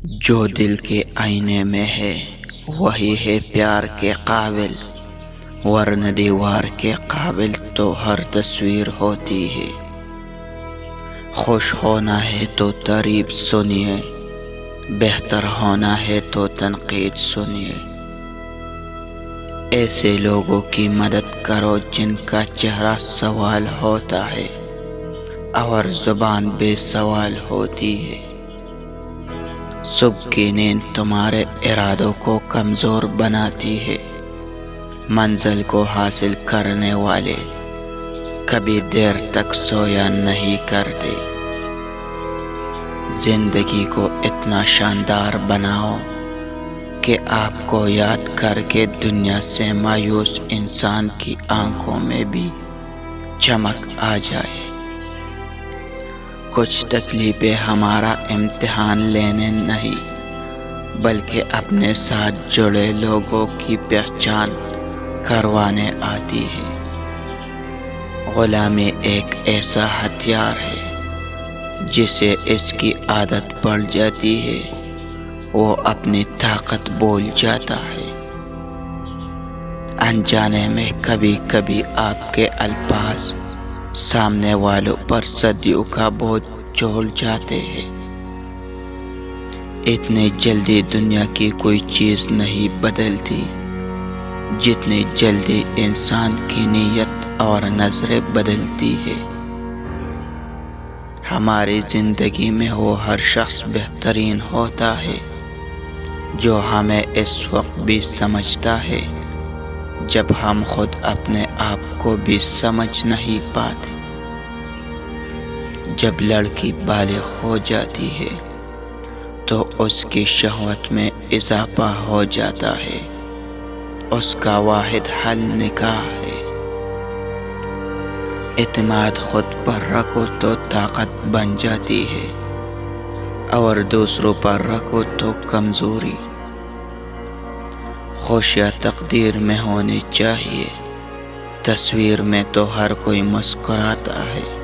جو دل کے آئینے میں ہے وہی ہے پیار کے قابل، ورنہ دیوار کے قابل تو ہر تصویر ہوتی ہے۔ خوش ہونا ہے تو تعریف سنیے، بہتر ہونا ہے تو تنقید سنیے۔ ایسے لوگوں کی مدد کرو جن کا چہرہ سوال ہوتا ہے اور زبان بے سوال ہوتی ہے۔ صبح کی نیند تمہارے ارادوں کو کمزور بناتی ہے، منزل کو حاصل کرنے والے کبھی دیر تک سویا نہیں کرتے۔ زندگی کو اتنا شاندار بناؤ کہ آپ کو یاد کر کے دنیا سے مایوس انسان کی آنکھوں میں بھی چمک آ جائے۔ کچھ تکلیفیں ہمارا امتحان لینے نہیں بلکہ اپنے ساتھ جڑے لوگوں کی پہچان کروانے آتی ہے۔ غلامی ایک ایسا ہتھیار ہے جسے اس کی عادت پڑ جاتی ہے وہ اپنی طاقت بھول جاتا ہے۔ انجانے میں کبھی کبھی آپ کے الفاظ سامنے والوں پر صدیوں کا بوجھ چھوڑ جاتے ہیں۔ اتنی جلدی دنیا کی کوئی چیز نہیں بدلتی جتنی جلدی انسان کی نیت اور نظریں بدلتی ہے۔ ہماری زندگی میں وہ ہر شخص بہترین ہوتا ہے جو ہمیں اس وقت بھی سمجھتا ہے جب ہم خود اپنے آپ کو بھی سمجھ نہیں پاتے۔ جب لڑکی بالغ ہو جاتی ہے تو اس کی شہوت میں اضافہ ہو جاتا ہے، اس کا واحد حل نکاح ہے۔ اعتماد خود پر رکھو تو طاقت بن جاتی ہے اور دوسروں پر رکھو تو کمزوری۔ خوشیاں تقدیر میں ہونی چاہیے، تصویر میں تو ہر کوئی مسکراتا ہے۔